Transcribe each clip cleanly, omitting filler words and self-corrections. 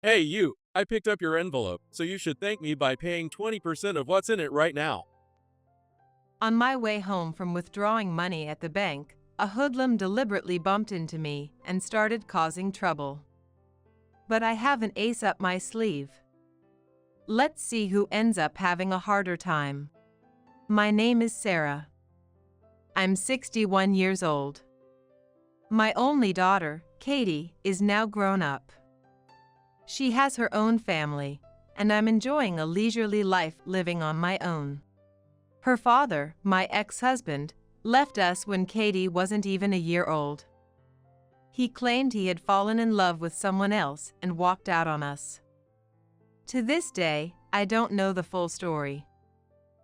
Hey, you! I picked up your envelope, so you should thank me by paying 20% of what's in it right now. On my way home from withdrawing money at the bank, a hoodlum deliberately bumped into me and started causing trouble. But I have an ace up my sleeve. Let's see who ends up having a harder time. My name is Sarah. I'm 61 years old. My only daughter, Katie, is now grown up. She has her own family, and I'm enjoying a leisurely life living on my own. Her father, my ex-husband, left us when Katie wasn't even a year old. He claimed he had fallen in love with someone else and walked out on us. To this day, I don't know the full story.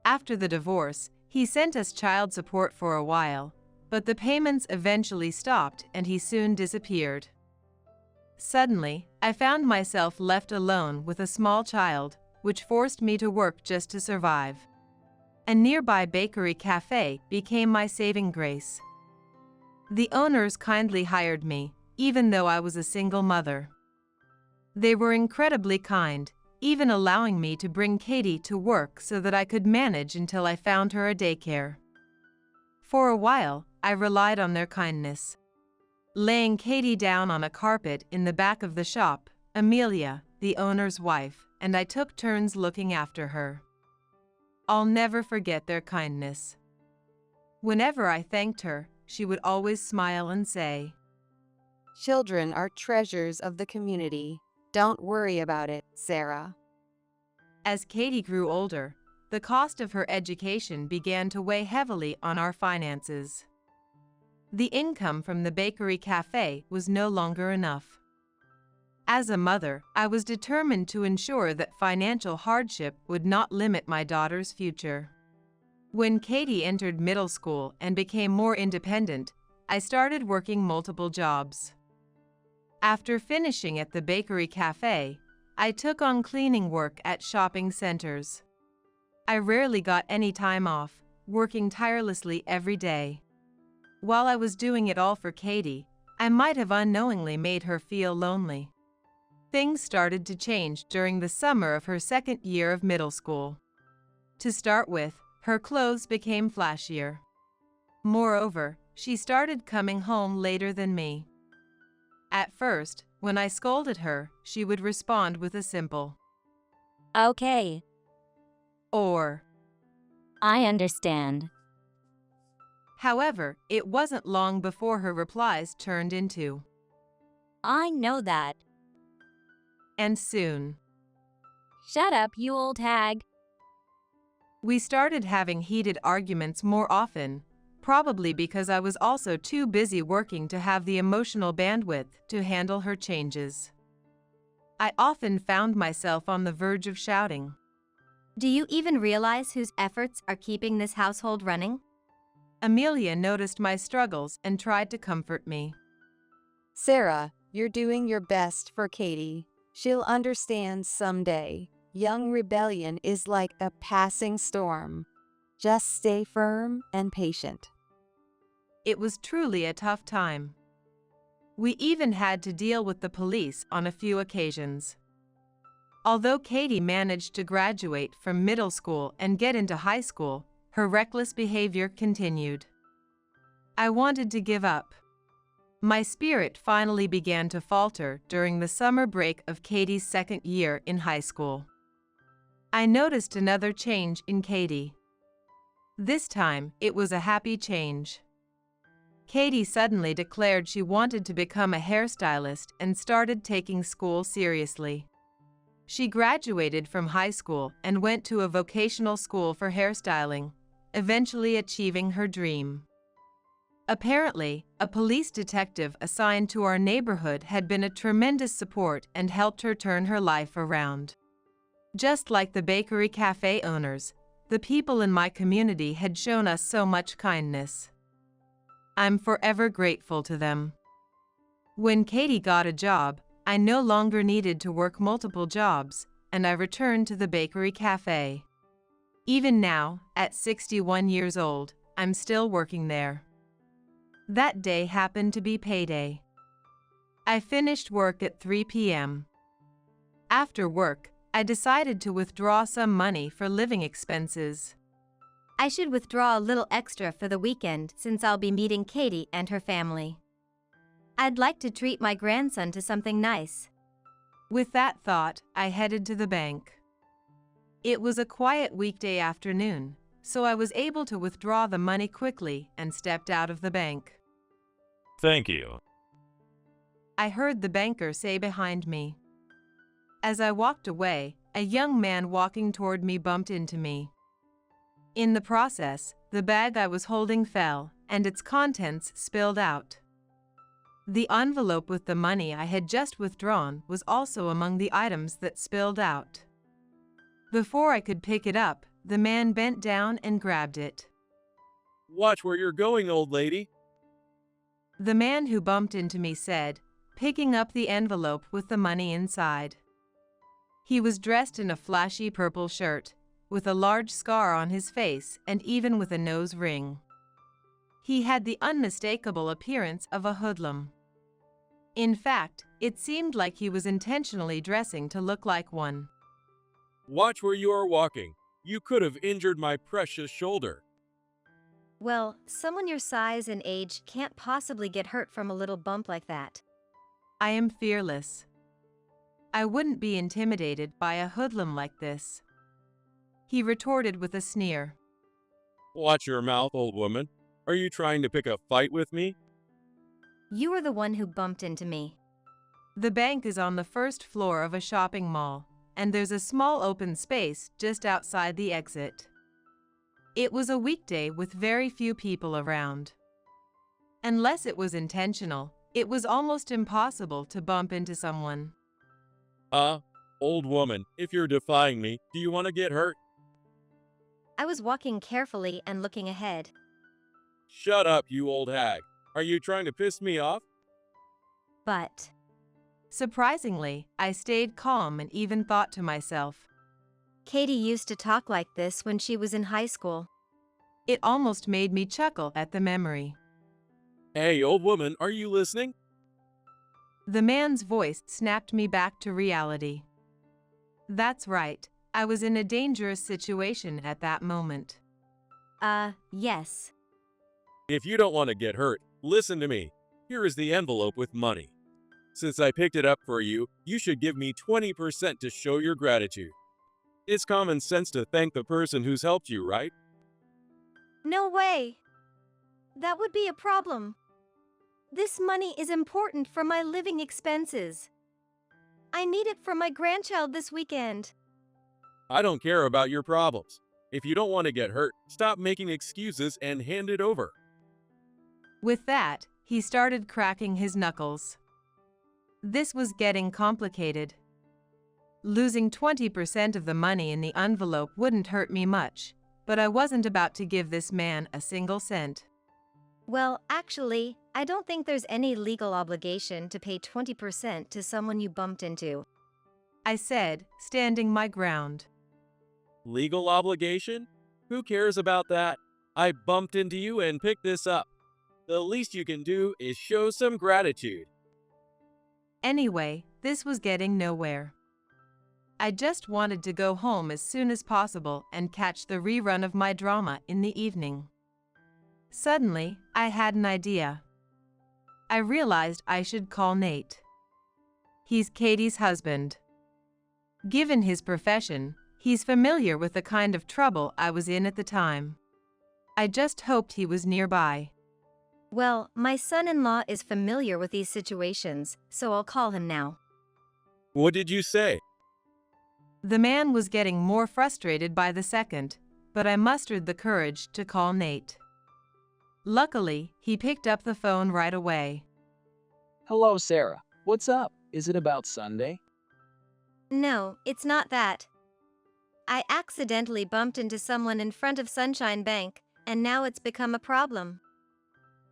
After the divorce, he sent us child support for a while, but the payments eventually stopped and he soon disappeared. Suddenly, I found myself left alone with a small child, which forced me to work just to survive. A nearby bakery cafe became my saving grace. The owners kindly hired me, even though I was a single mother. They were incredibly kind, even allowing me to bring Katie to work so that I could manage until I found her a daycare. For a while, I relied on their kindness. Laying Katie down on a carpet in the back of the shop, Amelia, the owner's wife, and I took turns looking after her. I'll never forget their kindness. Whenever I thanked her, she would always smile and say, Children are treasures of the community. Don't worry about it, Sarah. As Katie grew older, the cost of her education began to weigh heavily on our finances. The income from the bakery cafe was no longer enough. As a mother, I was determined to ensure that financial hardship would not limit my daughter's future. When Katie entered middle school and became more independent, I started working multiple jobs. After finishing at the bakery cafe, I took on cleaning work at shopping centers. I rarely got any time off, working tirelessly every day. While I was doing it all for Katie, I might have unknowingly made her feel lonely. Things started to change during the summer of her second year of middle school. To start with, her clothes became flashier. Moreover, she started coming home later than me. At first, when I scolded her, she would respond with a simple, Okay, or, I understand. however, it wasn't long before her replies turned into, I know that. and soon, Shut up, you old hag. we started having heated arguments more often, probably because I was also too busy working to have the emotional bandwidth to handle her changes. I often found myself on the verge of shouting. Do you even realize whose efforts are keeping this household running? Amelia noticed my struggles and tried to comfort me. Sarah, you're doing your best for Katie. She'll understand someday. Young rebellion is like a passing storm. Just stay firm and patient. It was truly a tough time. We even had to deal with the police on a few occasions. Although Katie managed to graduate from middle school and get into high school, her reckless behavior continued. I wanted to give up. My spirit finally began to falter during the summer break of Katie's second year in high school. I noticed another change in Katie. This time, it was a happy change. Katie suddenly declared she wanted to become a hairstylist and started taking school seriously. She graduated from high school and went to a vocational school for hairstyling, eventually achieving her dream. Apparently, a police detective assigned to our neighborhood had been a tremendous support and helped her turn her life around. Just like the bakery cafe owners, the people in my community had shown us so much kindness. I'm forever grateful to them. When Katie got a job, I no longer needed to work multiple jobs, and I returned to the bakery cafe. Even now, at 61 years old, I'm still working there. That day happened to be payday. I finished work at 3 p.m. After work, I decided to withdraw some money for living expenses. I should withdraw a little extra for the weekend since I'll be meeting Katie and her family. I'd like to treat my grandson to something nice. With that thought, I headed to the bank. It was a quiet weekday afternoon, so I was able to withdraw the money quickly and stepped out of the bank. Thank you. I heard the banker say behind me. As I walked away, a young man walking toward me bumped into me. In the process, the bag I was holding fell, and its contents spilled out. The envelope with the money I had just withdrawn was also among the items that spilled out. Before I could pick it up, the man bent down and grabbed it. Watch where you're going, old lady. The man who bumped into me said, picking up the envelope with the money inside. He was dressed in a flashy purple shirt, with a large scar on his face and even with a nose ring. He had the unmistakable appearance of a hoodlum. In fact, it seemed like he was intentionally dressing to look like one. Watch where you are walking. You could have injured my precious shoulder. Well, someone your size and age can't possibly get hurt from a little bump like that. I am fearless. I wouldn't be intimidated by a hoodlum like this. He retorted with a sneer. Watch your mouth, old woman. Are you trying to pick a fight with me? You were the one who bumped into me. The bank is on the first floor of a shopping mall, and there's a small open space just outside the exit. It was a weekday with very few people around. Unless it was intentional, it was almost impossible to bump into someone. Old woman, if you're defying me, do you want to get hurt? I was walking carefully and looking ahead. Shut up, you old hag. Are you trying to piss me off? But Surprisingly, I stayed calm and even thought to myself, Katie used to talk like this when she was in high school. it almost made me chuckle at the memory. Hey, old woman, are you listening? The man's voice snapped me back to reality. That's right, I was in a dangerous situation at that moment. Yes. If you don't want to get hurt, listen to me. Here is the envelope with money. Since I picked it up for you, you should give me 20% to show your gratitude. It's common sense to thank the person who's helped you, right? No way. That would be a problem. This money is important for my living expenses. I need it for my grandchild this weekend. I don't care about your problems. If you don't want to get hurt, stop making excuses and hand it over. With that, he started cracking his knuckles. This was getting complicated. Losing 20% of the money in the envelope wouldn't hurt me much, but I wasn't about to give this man a single cent. Well, actually, I don't think there's any legal obligation to pay 20% to someone you bumped into. I said, standing my ground. Legal obligation? Who cares about that? I bumped into you and picked this up. The least you can do is show some gratitude. Anyway, this was getting nowhere. I just wanted to go home as soon as possible and catch the rerun of my drama in the evening. Suddenly, I had an idea. I realized I should call Nate. He's Katie's husband. Given his profession, he's familiar with the kind of trouble I was in at the time. I just hoped he was nearby. Well, my son-in-law is familiar with these situations, so I'll call him now. What did you say? The man was getting more frustrated by the second, but I mustered the courage to call Nate. Luckily, he picked up the phone right away. Hello, Sarah. What's up? Is it about Sunday? No, it's not that. I accidentally bumped into someone in front of Sunshine Bank, and now it's become a problem.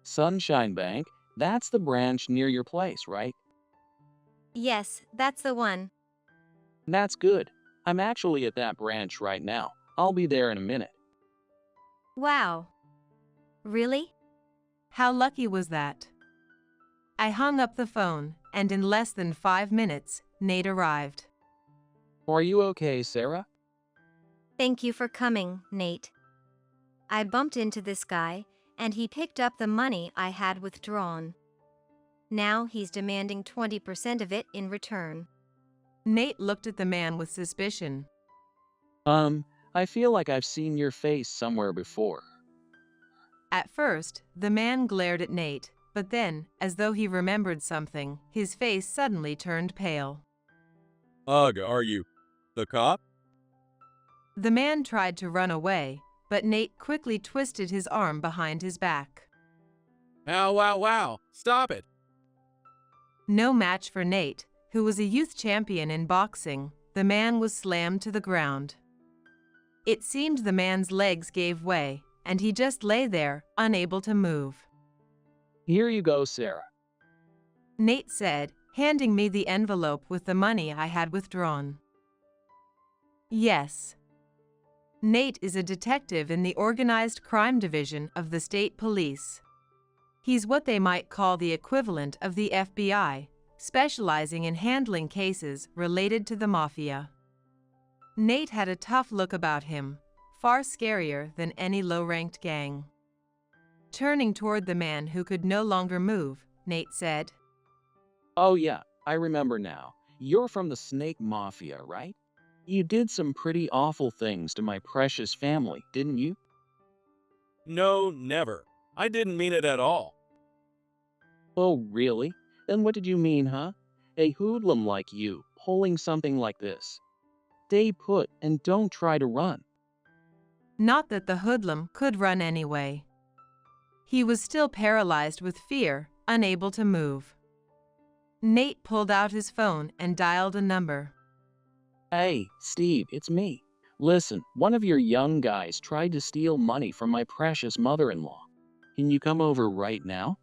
Sunshine Bank? That's the branch near your place, right? Yes, that's the one. That's good. I'm actually at that branch right now. I'll be there in a minute. Wow. Really? How lucky was that? I hung up the phone, and in less than 5 minutes, Nate arrived. Are you okay, Sarah? Thank you for coming, Nate. I bumped into this guy, and he picked up the money I had withdrawn. Now he's demanding 20% of it in return. Nate looked at the man with suspicion. I feel like I've seen your face somewhere before. At first, the man glared at Nate, but then, as though he remembered something, his face suddenly turned pale. Ugh, are you the cop? The man tried to run away, but Nate quickly twisted his arm behind his back. Ow, wow, wow, stop it. No match for Nate, who was a youth champion in boxing, the man was slammed to the ground. It seemed the man's legs gave way, and he just lay there, unable to move. Here you go, Sarah. Nate said, handing me the envelope with the money I had withdrawn. Yes. Nate is a detective in the Organized Crime Division of the State Police. He's what they might call the equivalent of the FBI, specializing in handling cases related to the mafia. Nate had a tough look about him, far scarier than any low-ranked gang. Turning toward the man who could no longer move, Nate said, Oh yeah, I remember now. You're from the Snake Mafia, right? You did some pretty awful things to my precious family, didn't you? No, never. I didn't mean it at all. Oh, really? Then what did you mean, huh? A hoodlum like you, pulling something like this. Stay put and don't try to run. Not that the hoodlum could run anyway. He was still paralyzed with fear, unable to move. Nate pulled out his phone and dialed a number. Hey, Steve, it's me. Listen, one of your young guys tried to steal money from my precious mother-in-law. Can you come over right now?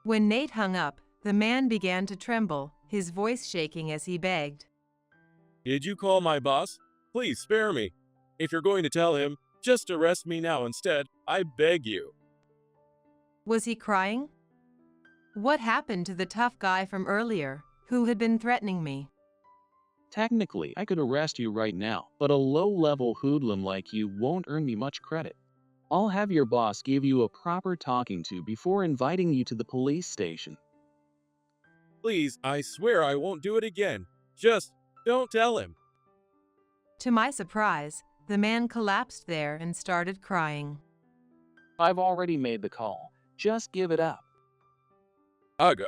When Nate hung up, the man began to tremble, his voice shaking as he begged. Did you call my boss? Please spare me. If you're going to tell him, just arrest me now instead, I beg you. Was he crying? What happened to the tough guy from earlier, who had been threatening me? Technically, I could arrest you right now, but a low-level hoodlum like you won't earn me much credit. I'll have your boss give you a proper talking to before inviting you to the police station. Please, I swear I won't do it again. Just don't tell him. To my surprise, the man collapsed there and started crying. I've already made the call. Just give it up. Ugh.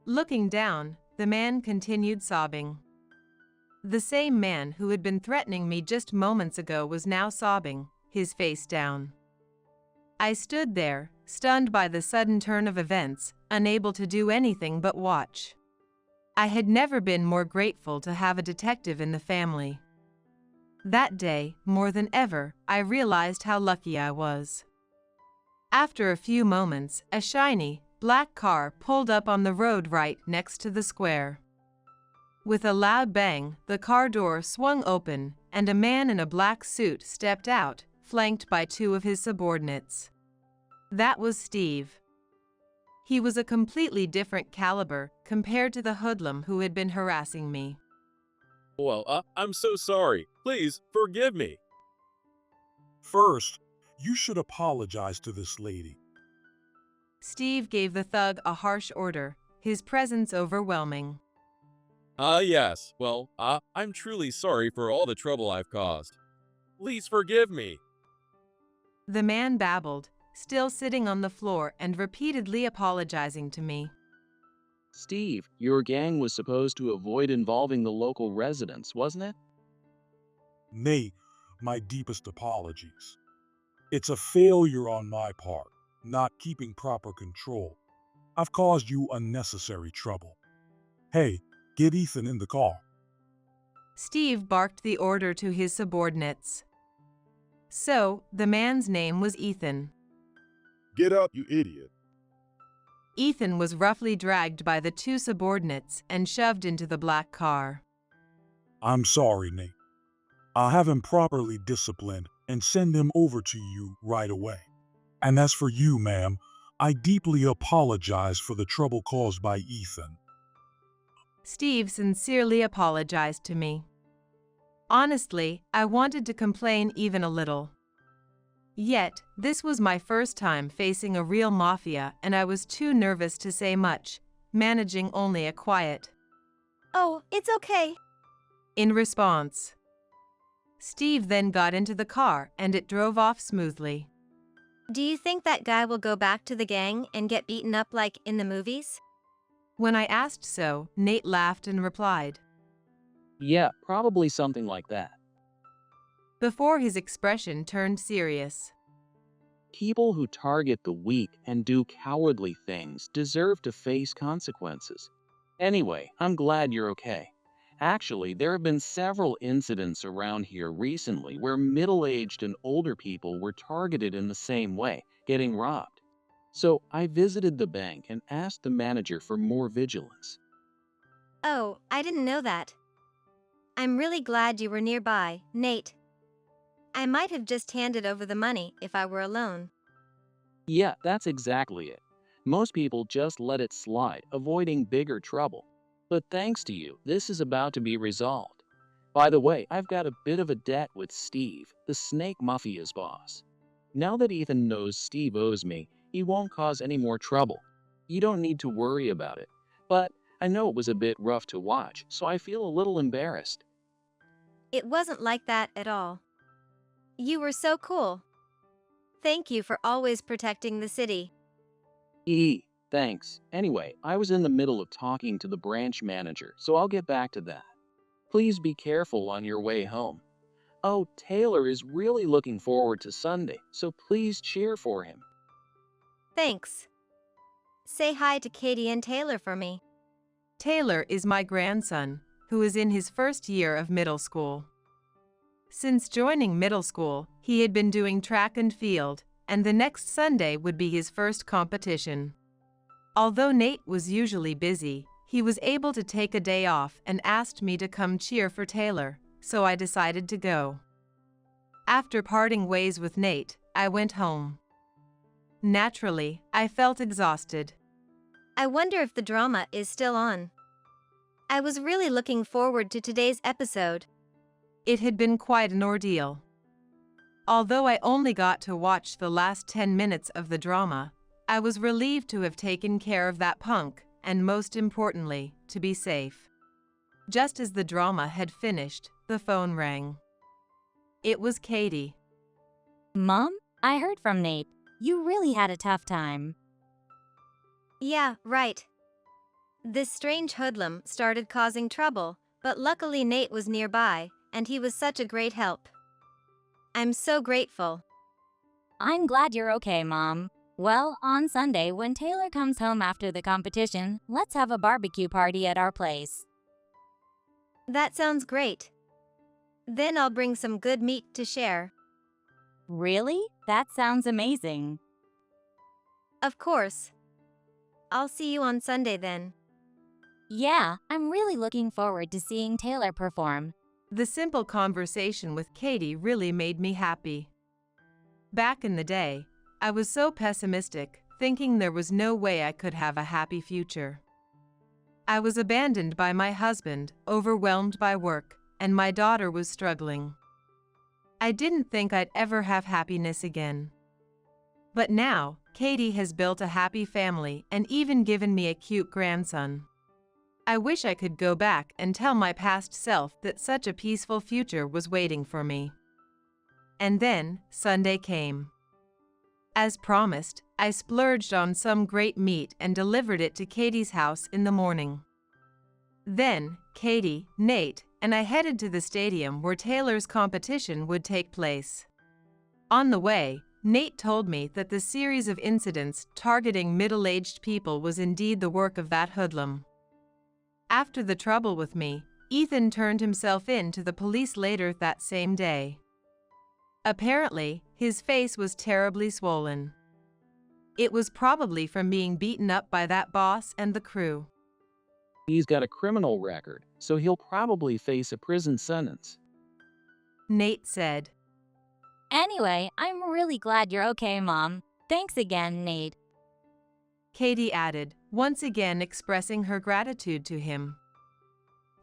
Looking down, the man continued sobbing. The same man who had been threatening me just moments ago was now sobbing, his face down. I stood there, stunned by the sudden turn of events, unable to do anything but watch. I had never been more grateful to have a detective in the family. That day, more than ever, I realized how lucky I was. After a few moments, a shiny, black car pulled up on the road right next to the square. With a loud bang, the car door swung open, and a man in a black suit stepped out, flanked by two of his subordinates. That was Steve. He was a completely different caliber compared to the hoodlum who had been harassing me. Well, I'm so sorry. Please, forgive me. First, you should apologize to this lady. Steve gave the thug a harsh order, his presence overwhelming. Yes. Well, I'm truly sorry for all the trouble I've caused. Please forgive me. The man babbled, still sitting on the floor and repeatedly apologizing to me. Steve, your gang was supposed to avoid involving the local residents, wasn't it? Nate, my deepest apologies. It's a failure on my part, not keeping proper control. I've caused you unnecessary trouble. Hey, get Ethan in the car. Steve barked the order to his subordinates. So, the man's name was Ethan. Get up, you idiot. Ethan was roughly dragged by the two subordinates and shoved into the black car. I'm sorry, Nate. I'll have him properly disciplined and send him over to you right away. And as for you, ma'am, I deeply apologize for the trouble caused by Ethan. Steve sincerely apologized to me. Honestly, I wanted to complain even a little. Yet, this was my first time facing a real mafia and I was too nervous to say much, managing only a quiet Oh, it's okay. in response. Steve then got into the car and it drove off smoothly. Do you think that guy will go back to the gang and get beaten up like in the movies? When I asked so, Nate laughed and replied, Yeah, probably something like that. before his expression turned serious. People who target the weak and do cowardly things deserve to face consequences. Anyway, I'm glad you're okay. Actually, there have been several incidents around here recently where middle-aged and older people were targeted in the same way, getting robbed. So I visited the bank and asked the manager for more vigilance. Oh, I didn't know that. I'm really glad you were nearby, Nate. I might have just handed over the money if I were alone. Yeah, that's exactly it. Most people just let it slide, avoiding bigger trouble. But thanks to you, this is about to be resolved. By the way, I've got a bit of a debt with Steve, the Snake Mafia's boss. Now that Ethan knows Steve owes me, he won't cause any more trouble. You don't need to worry about it. But I know it was a bit rough to watch, so I feel a little embarrassed. It wasn't like that at all. You were so cool. Thank you for always protecting the city. Thanks. Anyway, I was in the middle of talking to the branch manager, so I'll get back to that. Please be careful on your way home. Oh, Taylor is really looking forward to Sunday, so please cheer for him. Thanks. Say hi to Katie and Taylor for me. Taylor is my grandson, who is in his first year of middle school. Since joining middle school, he had been doing track and field, and the next Sunday would be his first competition. Although Nate was usually busy, he was able to take a day off and asked me to come cheer for Taylor, so I decided to go. After parting ways with Nate, I went home. Naturally, I felt exhausted. I wonder if the drama is still on. I was really looking forward to today's episode. It had been quite an ordeal. Although I only got to watch the last 10 minutes of the drama, I was relieved to have taken care of that punk, and most importantly, to be safe. Just as the drama had finished, the phone rang. It was Katie. Mom, I heard from Nate. You really had a tough time. Yeah, right. This strange hoodlum started causing trouble, but luckily Nate was nearby, and he was such a great help. I'm so grateful. I'm glad you're okay, Mom. Well, on Sunday, when Taylor comes home after the competition, let's have a barbecue party at our place. That sounds great. Then I'll bring some good meat to share. Really? That sounds amazing. Of course. I'll see you on Sunday then. Yeah, I'm really looking forward to seeing Taylor perform. The simple conversation with Katie really made me happy. Back in the day, I was so pessimistic, thinking there was no way I could have a happy future. I was abandoned by my husband, overwhelmed by work, and my daughter was struggling. I didn't think I'd ever have happiness again. But now, Katie has built a happy family and even given me a cute grandson. I wish I could go back and tell my past self that such a peaceful future was waiting for me. And then, Sunday came. As promised, I splurged on some great meat and delivered it to Katie's house in the morning. Then, Katie, Nate, and I headed to the stadium where Taylor's competition would take place. On the way, Nate told me that the series of incidents targeting middle-aged people was indeed the work of that hoodlum. After the trouble with me, Ethan turned himself in to the police later that same day. Apparently, his face was terribly swollen. It was probably from being beaten up by that boss and the crew. He's got a criminal record, so he'll probably face a prison sentence. Nate said. Anyway, I'm really glad you're okay, Mom. Thanks again, Nate. Katie added, once again expressing her gratitude to him.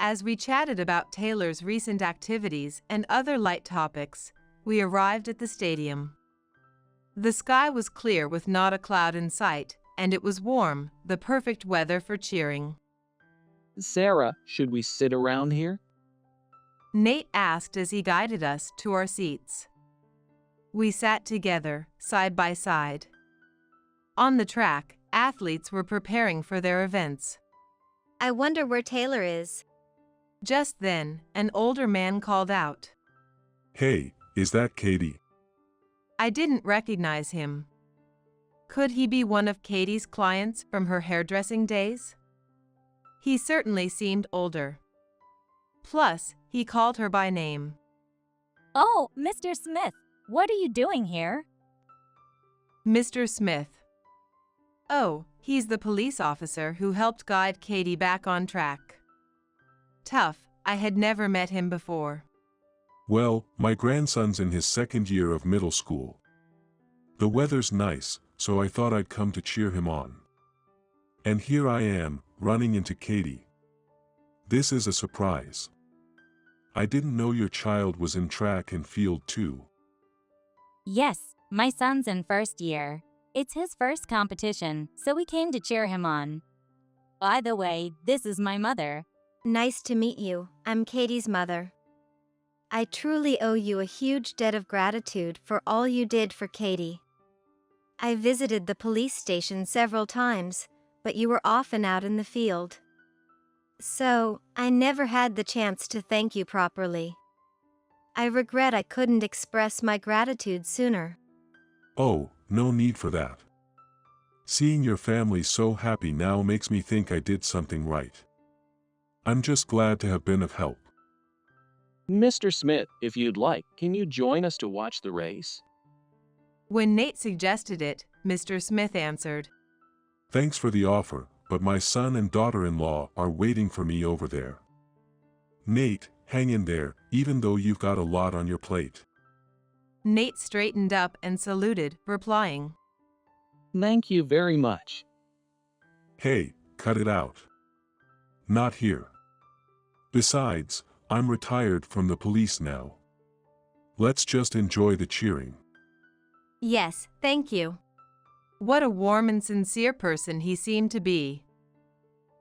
As we chatted about Taylor's recent activities and other light topics, we arrived at the stadium. The sky was clear with not a cloud in sight, and it was warm, the perfect weather for cheering. Sarah, should we sit around here? Nate asked as he guided us to our seats. We sat together, side by side. On the track, athletes were preparing for their events. I wonder where Taylor is. Just then, an older man called out. Hey, is that Katie? I didn't recognize him. Could he be one of Katie's clients from her hairdressing days? He certainly seemed older. Plus, he called her by name. Oh, Mr. Smith, what are you doing here? Mr. Smith. Oh, he's the police officer who helped guide Katie back on track. Tough, I had never met him before. Well, my grandson's in his second year of middle school. The weather's nice, so I thought I'd come to cheer him on. And here I am, running into Katie. This is a surprise. I didn't know your child was in track and field too. Yes, my son's in first year. It's his first competition, so we came to cheer him on. By the way, this is my mother. Nice to meet you. I'm Katie's mother. I truly owe you a huge debt of gratitude for all you did for Katie. I visited the police station several times, but you were often out in the field. So, I never had the chance to thank you properly. I regret I couldn't express my gratitude sooner. Oh, no need for that. Seeing your family so happy now makes me think I did something right. I'm just glad to have been of help. Mr. Smith, if you'd like, can you join us to watch the race? When Nate suggested it, Mr. Smith answered. Thanks for the offer, but my son and daughter-in-law are waiting for me over there. Nate, hang in there, even though you've got a lot on your plate. Nate straightened up and saluted, replying. Thank you very much. Hey, cut it out. Not here. Besides, I'm retired from the police now. Let's just enjoy the cheering. Yes, thank you. What a warm and sincere person he seemed to be.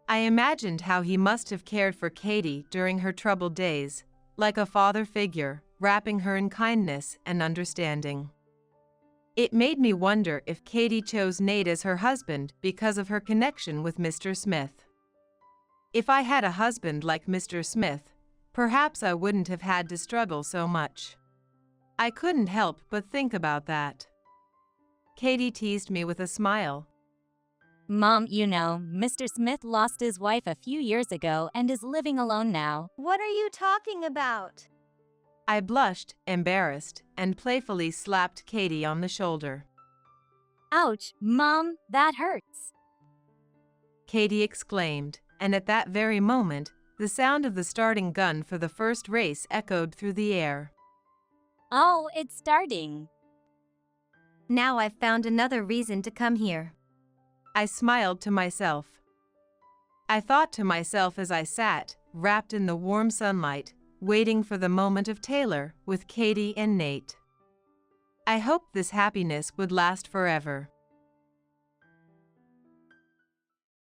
I imagined how he must have cared for Katie during her troubled days, like a father figure, wrapping her in kindness and understanding. It made me wonder if Katie chose Nate as her husband because of her connection with Mr. Smith. If I had a husband like Mr. Smith, perhaps I wouldn't have had to struggle so much. I couldn't help but think about that. Katie teased me with a smile. Mom, you know, Mr. Smith lost his wife a few years ago and is living alone now. What are you talking about? I blushed, embarrassed, and playfully slapped Katie on the shoulder. Ouch, Mom, that hurts. Katie exclaimed, and at that very moment, the sound of the starting gun for the first race echoed through the air. Oh, it's starting. Now I've found another reason to come here. I smiled to myself. I thought to myself as I sat, wrapped in the warm sunlight, waiting for the moment of Taylor with Katie and Nate. I hoped this happiness would last forever.